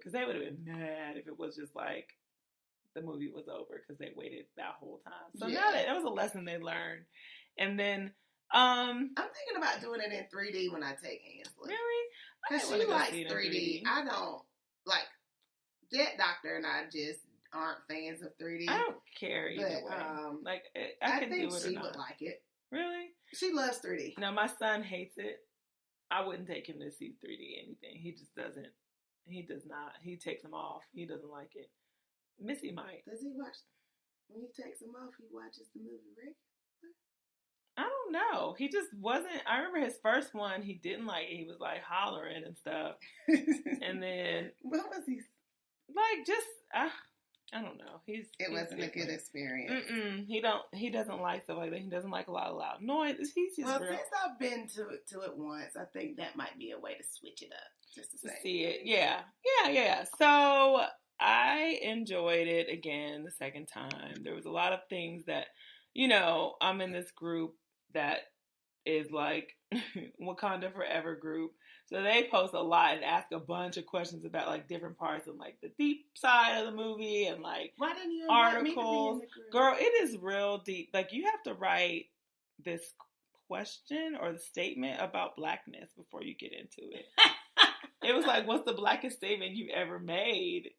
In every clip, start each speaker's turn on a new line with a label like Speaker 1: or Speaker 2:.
Speaker 1: Because they would have been mad if it was just like the movie was over because they waited that whole time. So now that was a lesson they learned. And then
Speaker 2: I'm thinking about doing it in 3D when I take Ainsley.
Speaker 1: Really?
Speaker 2: Because she likes 3D. I don't like that. Doctor and I just aren't fans of 3D.
Speaker 1: I don't care either way. Like I can
Speaker 2: think
Speaker 1: do it
Speaker 2: she
Speaker 1: or not.
Speaker 2: would like it.
Speaker 1: Really?
Speaker 2: She loves 3D.
Speaker 1: No, my son hates it. I wouldn't take him to see 3D anything. He just doesn't. He does not. He takes them off. He doesn't like it. Missy might.
Speaker 2: Does he watch? When he takes them off, he watches the movie regular?
Speaker 1: I don't know. He just wasn't. I remember his first one. He didn't like it. He was like hollering and stuff. And then
Speaker 2: what was he?
Speaker 1: Like just I don't know. It
Speaker 2: wasn't a good experience.
Speaker 1: He doesn't like stuff like that. He doesn't like a lot of loud noise. He's just
Speaker 2: since I've been to it once, I think that might be a way to switch it up. Just to
Speaker 1: see it. Yeah. So I enjoyed it again the second time. There was a lot of things that, I'm in this group that is like Wakanda Forever group. So they post a lot and ask a bunch of questions about like different parts of like the deep side of the movie and like
Speaker 2: why didn't you
Speaker 1: articles. Me to be in the group? Girl, it is real deep. Like you have to write this question or the statement about blackness before you get into it. It was like, what's the blackest statement you've ever made?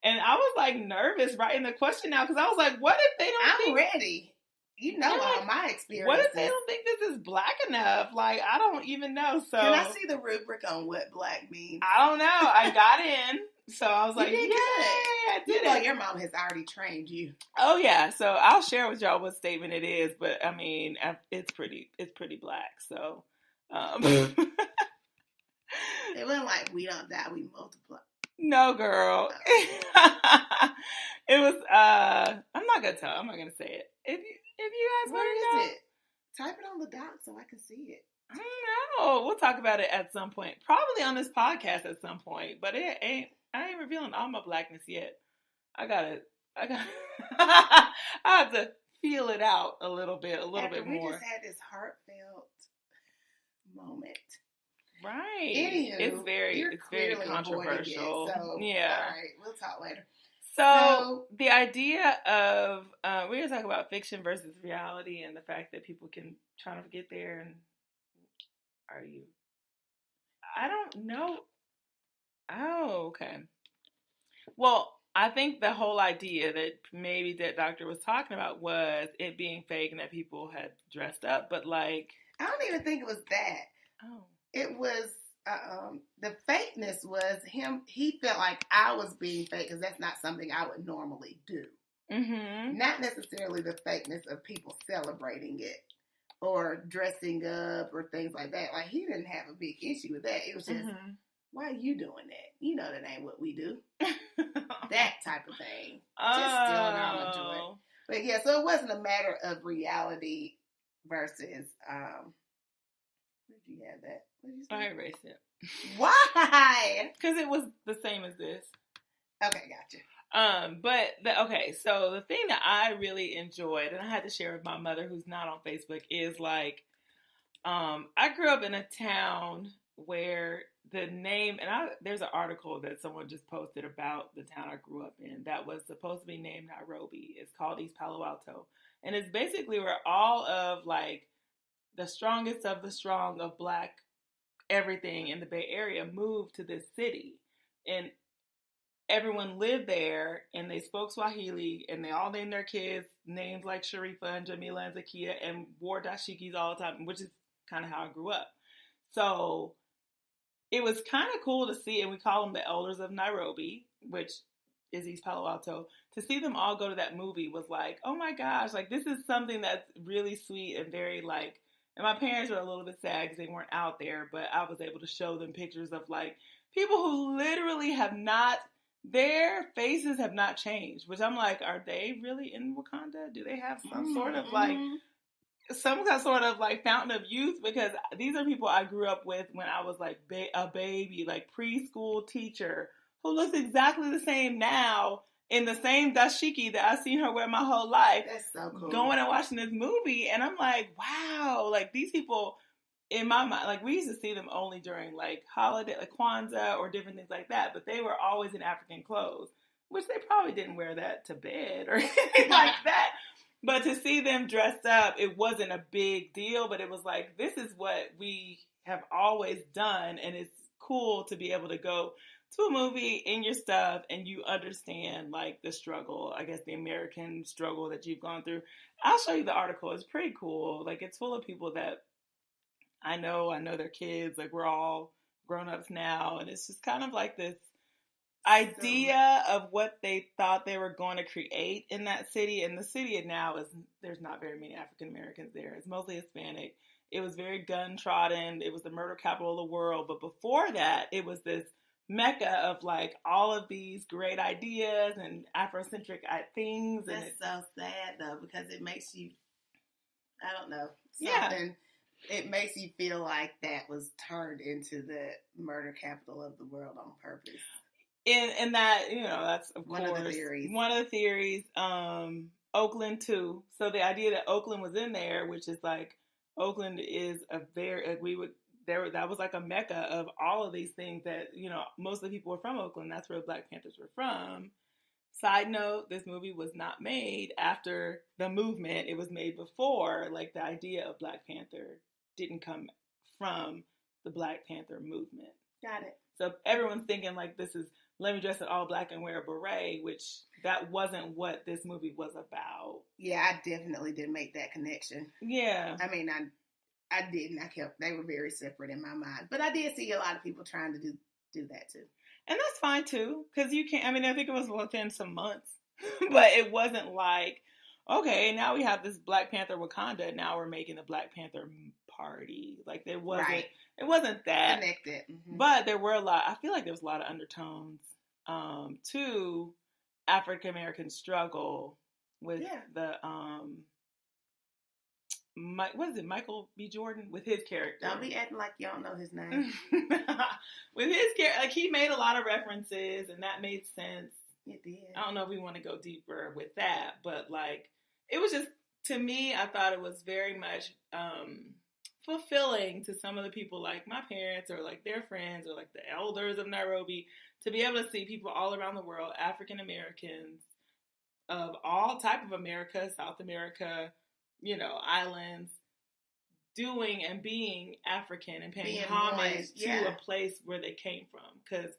Speaker 1: And I was like nervous writing the question out because I was like, what if they don't
Speaker 2: I'm ready. You know all my experiences.
Speaker 1: What if they don't think this is black enough? Like, I don't even know. So
Speaker 2: can I see the rubric on what black means?
Speaker 1: I don't know. I got in. So I was like,
Speaker 2: yeah,
Speaker 1: I did it.
Speaker 2: Your mom has already trained you.
Speaker 1: Oh, yeah. So I'll share with y'all what statement it is. But, I mean, it's pretty black. So.
Speaker 2: It wasn't like we don't die, we multiply.
Speaker 1: No, girl. It was, I'm not going to say it. If you guys want to know.
Speaker 2: It? Type it on the doc so I can see it.
Speaker 1: I don't know. We'll talk about it at some point. Probably on this podcast at some point. But I ain't revealing all my blackness yet. I have to feel it out a little bit more.
Speaker 2: We just had this heartfelt moment.
Speaker 1: Right.
Speaker 2: Anywho,
Speaker 1: it's very controversial. Yeah.
Speaker 2: All right, we'll talk later.
Speaker 1: So the idea of we're gonna talk about fiction versus reality and the fact that people can try to get there. And I don't know. Oh, okay. Well, I think the whole idea that maybe that doctor was talking about was it being fake and that people had dressed up, but like
Speaker 2: I don't even think it was that.
Speaker 1: Oh,
Speaker 2: it was. The fakeness was him. He felt like I was being fake because that's not something I would normally do.
Speaker 1: Mm-hmm.
Speaker 2: Not necessarily the fakeness of people celebrating it or dressing up or things like that. Like he didn't have a big issue with that. It was just, why are you doing that? You know that ain't what we do. That type of thing. Just stealing our joy. But yeah, so it wasn't a matter of reality versus. Where'd you have that?
Speaker 1: I erased it.
Speaker 2: Why?
Speaker 1: Because it was the same as this.
Speaker 2: Okay, gotcha.
Speaker 1: So the thing that I really enjoyed, and I had to share with my mother who's not on Facebook, is like, I grew up in a town where the name, and there's an article that someone just posted about the town I grew up in that was supposed to be named Nairobi. It's called East Palo Alto. And it's basically where all of like the strongest of the strong of black everything in the Bay Area moved to this city, and everyone lived there, and they spoke Swahili, and they all named their kids names like Sharifa and Jamila and Zakia, and wore dashikis all the time, which is kind of how I grew up. So it was kind of cool to see, and we call them the Elders of Nairobi, which is East Palo Alto. To see them all go to that movie was like, oh my gosh, like this is something that's really sweet and very like. And my parents were a little bit sad because they weren't out there, but I was able to show them pictures of like people who literally their faces have not changed, which I'm like, are they really in Wakanda? Do they have some sort of like, fountain of youth? Because these are people I grew up with when I was like a baby, like preschool teacher who looks exactly the same now. In the same dashiki that I've seen her wear my whole life.
Speaker 2: That's so cool.
Speaker 1: Going and watching this movie. And I'm like, wow, like these people, in my mind, like, we used to see them only during, like, holiday, like Kwanzaa or different things like that, but they were always in African clothes, which they probably didn't wear that to bed or anything like that. But to see them dressed up, it wasn't a big deal, but it was like, this is what we have always done, and it's cool to be able to go to a movie in your stuff and you understand, like, the struggle, I guess the American struggle that you've gone through. I'll show you the article. It's pretty cool. Like, it's full of people that I know their kids, like, we're all grown-ups now, and it's just kind of like this idea of what they thought they were going to create in that city. And the city now there's not very many African Americans there. It's mostly Hispanic. It was very gun-trodden. It was the murder capital of the world. But before that, it was this mecca of, like, all of these great ideas and Afrocentric things.
Speaker 2: That's so sad, though, because it makes you, I don't know, something. Yeah. It makes you feel like that was turned into the murder capital of the world on purpose.
Speaker 1: And that, that's of
Speaker 2: one
Speaker 1: course
Speaker 2: of the theories.
Speaker 1: One of the theories. Oakland too. So the idea that Oakland was in there, which is like, Oakland is a very, that was like a mecca of all of these things that, most of the people were from Oakland. That's where the Black Panthers were from. Side note, this movie was not made after the movement. It was made before. Like, the idea of Black Panther didn't come from the Black Panther movement.
Speaker 2: Got it.
Speaker 1: So everyone's thinking, like, this is, let me dress in all black and wear a beret, which that wasn't what this movie was about.
Speaker 2: Yeah, I definitely didn't make that connection.
Speaker 1: Yeah.
Speaker 2: I mean, I didn't. They were very separate in my mind. But I did see a lot of people trying to do that too.
Speaker 1: And that's fine too, because you can't, I mean, I think it was within some months, but it wasn't like, okay, now we have this Black Panther Wakanda, now we're making the Black Panther party. Like, it wasn't that
Speaker 2: connected. Mm-hmm.
Speaker 1: But there were I feel like there was a lot of undertones to African American struggle with the what is it, Michael B. Jordan, with his character.
Speaker 2: Don't be acting like you don't know his name.
Speaker 1: With his character, like, he made a lot of references, and that made sense.
Speaker 2: It did.
Speaker 1: I don't know if we want to go deeper with that, but, like, it was just, to me, I thought it was very much fulfilling to some of the people, like my parents or, like, their friends or, like, the elders of Nairobi, to be able to see people all around the world, African Americans of all type of America, South America, islands, doing and being African and paying homage to a place where they came from. Because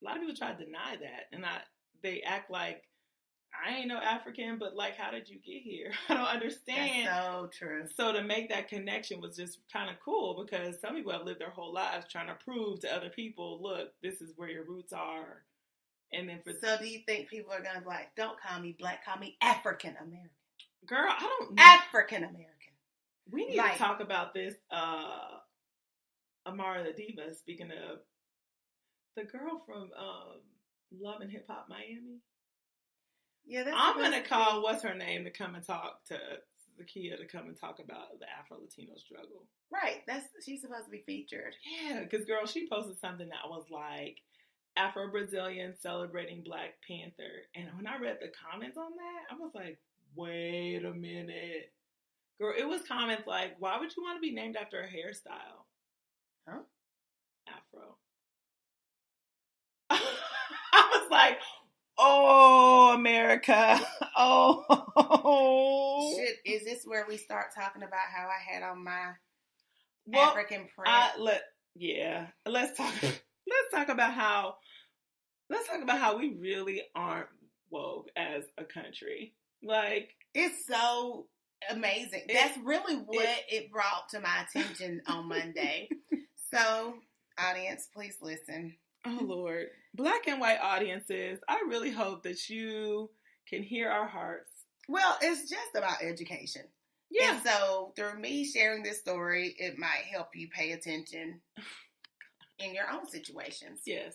Speaker 1: a lot of people try to deny that, and they act like, I ain't no African, but, like, how did you get here? I don't understand.
Speaker 2: That's so true.
Speaker 1: So to make that connection was just kind of cool, because some people have lived their whole lives trying to prove to other people, look, this is where your roots are. And then
Speaker 2: so do you think people are going to be like, don't call me black, call me African American?
Speaker 1: Girl, I don't know.
Speaker 2: African American.
Speaker 1: We need to talk about this. Amara the Diva, speaking of the girl from Love and Hip Hop Miami.
Speaker 2: Yeah,
Speaker 1: I'm going to call, what's her name, to come and talk to Zakiya, to come and talk about the Afro-Latino struggle.
Speaker 2: Right. She's supposed to be featured.
Speaker 1: Yeah, because, girl, she posted something that was like, Afro-Brazilian celebrating Black Panther. And when I read the comments on that, I was like, wait a minute. Girl, it was comments like, why would you want to be named after a hairstyle?
Speaker 2: Huh?
Speaker 1: Afro. I was like, oh, America. Oh.
Speaker 2: Is this where we start talking about how I had on my African print?
Speaker 1: Let's talk about how we really aren't woke as a country. Like,
Speaker 2: it's so amazing. That's really what it brought to my attention on Monday. So, audience, please listen.
Speaker 1: Oh, Lord. Black and white audiences, I really hope that you can hear our hearts.
Speaker 2: Well, it's just about education. Yeah. And so, through me sharing this story, it might help you pay attention in your own situations.
Speaker 1: Yes.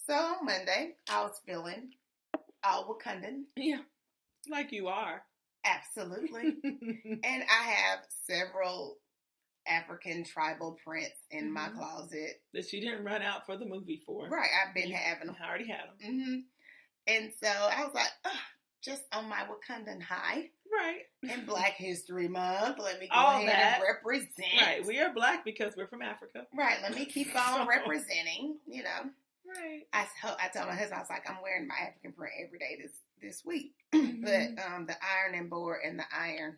Speaker 2: So, on Monday, I was feeling all Wakandan.
Speaker 1: Yeah. Like you are.
Speaker 2: Absolutely. And I have several African tribal prints in my closet.
Speaker 1: That you didn't run out for the movie for.
Speaker 2: Right. I've been having them.
Speaker 1: I already had them.
Speaker 2: Mm-hmm. And so I was like, ugh. just on my Wakandan high.
Speaker 1: Right.
Speaker 2: And Black History Month. Let me go
Speaker 1: All
Speaker 2: ahead and represent.
Speaker 1: Right. We are Black because we're from Africa.
Speaker 2: Right. Let me keep on representing, you know.
Speaker 1: Right.
Speaker 2: I told my husband, I was like, I'm wearing my African print every day this week. Mm-hmm. But the ironing board and the iron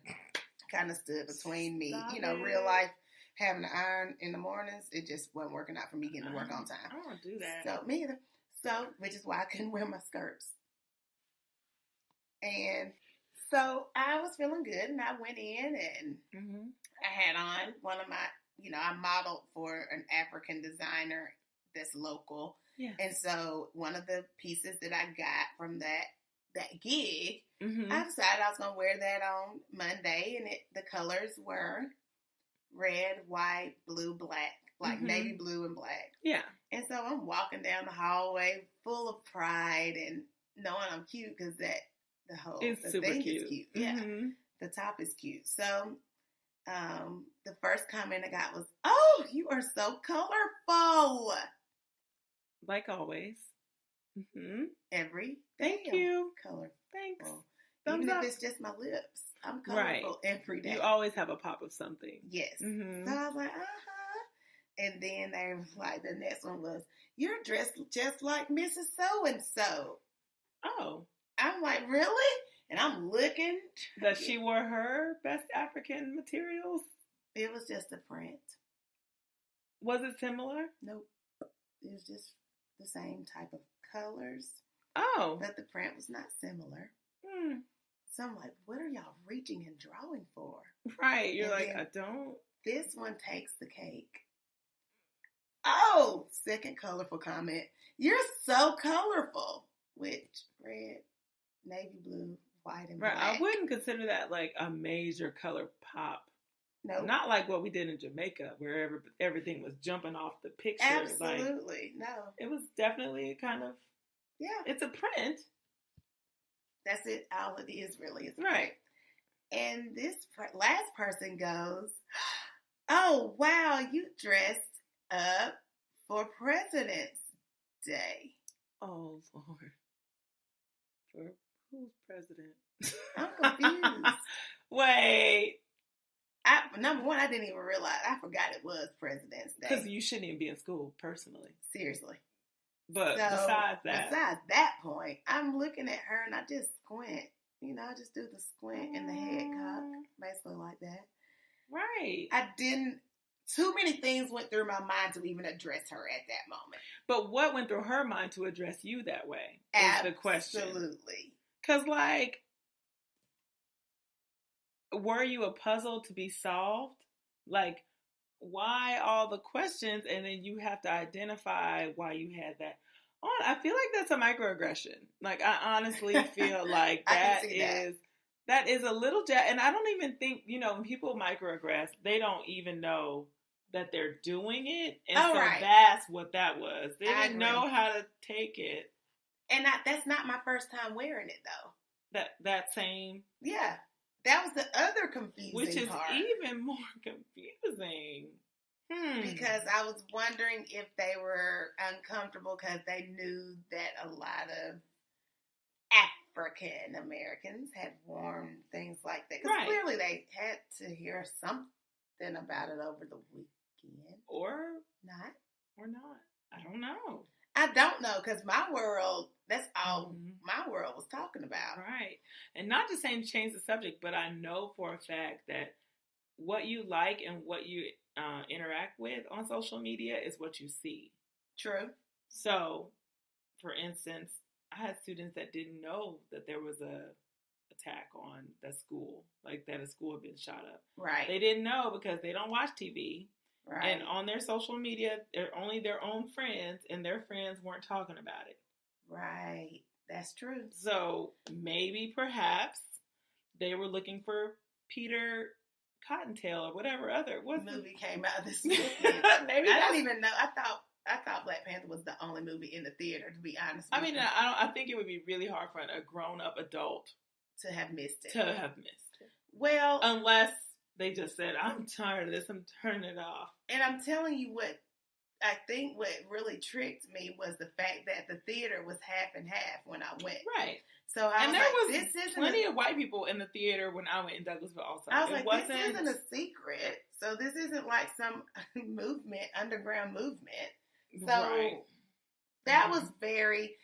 Speaker 2: kind of stood between me.
Speaker 1: Stop
Speaker 2: real life, having to iron in the mornings, it just wasn't working out for me getting to work on time.
Speaker 1: I don't want to do that.
Speaker 2: So, me either. So, which is why I couldn't wear my skirts. And so, I was feeling good, and I went in, and I had on one of my, I modeled for an African designer that's local. Yeah. And so, one of the pieces that I got from that gig, I decided I was going to wear that on Monday, and the colors were red, white, blue, black, like navy blue and black. Yeah. And so I'm walking down the hallway full of pride and knowing I'm cute because the thing is cute. Yeah. The top is cute. So the first comment I got was, "Oh, you are so colorful."
Speaker 1: Like always.
Speaker 2: Every
Speaker 1: Thank you.
Speaker 2: Colorful.
Speaker 1: Thanks.
Speaker 2: Even if it's just my lips, I'm colorful every day.
Speaker 1: You always have a pop of something.
Speaker 2: Yes. So I was like, And then they was like, the next one was, "You're dressed just like Mrs. So-and-so."
Speaker 1: Oh.
Speaker 2: I'm like, really? And I'm looking.
Speaker 1: That she wore her best African materials?
Speaker 2: It was just a print.
Speaker 1: Was it similar?
Speaker 2: Nope. It was just the same type of colors.
Speaker 1: Oh.
Speaker 2: But the print was not similar. So I'm like, what are y'all reaching and drawing for?
Speaker 1: Right. You're like, I don't.
Speaker 2: This one takes the cake. Oh, second colorful comment. "You're so colorful." Which red, navy blue, white, and black.
Speaker 1: I wouldn't consider that like a major color pop. No. Nope. Not like what we did in Jamaica where everything was jumping off the picture.
Speaker 2: Absolutely. No.
Speaker 1: It was definitely kind of, it's a print.
Speaker 2: That's it. All it is really is
Speaker 1: right.
Speaker 2: And this last person goes, "Oh, wow, you dressed up for President's Day."
Speaker 1: Oh, Lord. For who's president?
Speaker 2: I'm confused.
Speaker 1: Wait.
Speaker 2: Number one, I didn't even realize. I forgot it was President's Day.
Speaker 1: Because you shouldn't even be in school, personally.
Speaker 2: Seriously.
Speaker 1: But besides
Speaker 2: that point, I'm looking at her and I just squint. I just do the squint and the head cock, basically like that.
Speaker 1: Right.
Speaker 2: Too many things went through my mind to even address her at that moment.
Speaker 1: But what went through her mind to address you that way is the question.
Speaker 2: Absolutely.
Speaker 1: Because, were you a puzzle to be solved? Like, why all the questions and then you have to identify why you had that on? I feel like that's a microaggression. Like, I honestly feel like that is a little and I don't even think, when people microaggress, they don't even know that they're doing it. And that's what that was. They didn't know how to take it.
Speaker 2: And that's not my first time wearing it, though.
Speaker 1: That same...
Speaker 2: Yeah. That was the other confusing part.
Speaker 1: Which is even more confusing.
Speaker 2: Because I was wondering if they were uncomfortable because they knew that a lot of African Americans had worn things like that. Because clearly they had to hear something about it over the weekend.
Speaker 1: Or
Speaker 2: not.
Speaker 1: I don't know.
Speaker 2: I don't know, because my world, that's all my world was talking about.
Speaker 1: Right. And not just saying change the subject, but I know for a fact that what you like and what you interact with on social media is what you see.
Speaker 2: True.
Speaker 1: So, for instance, I had students that didn't know that there was a attack on the school, like that a school had been shot up.
Speaker 2: Right.
Speaker 1: They didn't know because they don't watch TV.
Speaker 2: Right.
Speaker 1: And on their social media, they're only their own friends, and their friends weren't talking about it.
Speaker 2: Right. That's true.
Speaker 1: So maybe, perhaps, they were looking for Peter Cottontail or whatever other
Speaker 2: movie came out this weekend. Maybe I don't even know. I thought Black Panther was the only movie in the theater, to be honest with you.
Speaker 1: I think it would be really hard for a grown-up adult
Speaker 2: to have missed it.
Speaker 1: Well, unless they just said, "I'm tired of this, I'm turning it off."
Speaker 2: And I'm telling you what, I think what really tricked me was the fact that the theater was half and half when I went.
Speaker 1: Right.
Speaker 2: So I
Speaker 1: and
Speaker 2: was
Speaker 1: there
Speaker 2: like,
Speaker 1: was
Speaker 2: this isn't
Speaker 1: plenty of white people in the theater when I went in Douglasville also.
Speaker 2: I was like, this isn't a secret. So this isn't like some movement, underground movement. So that was very,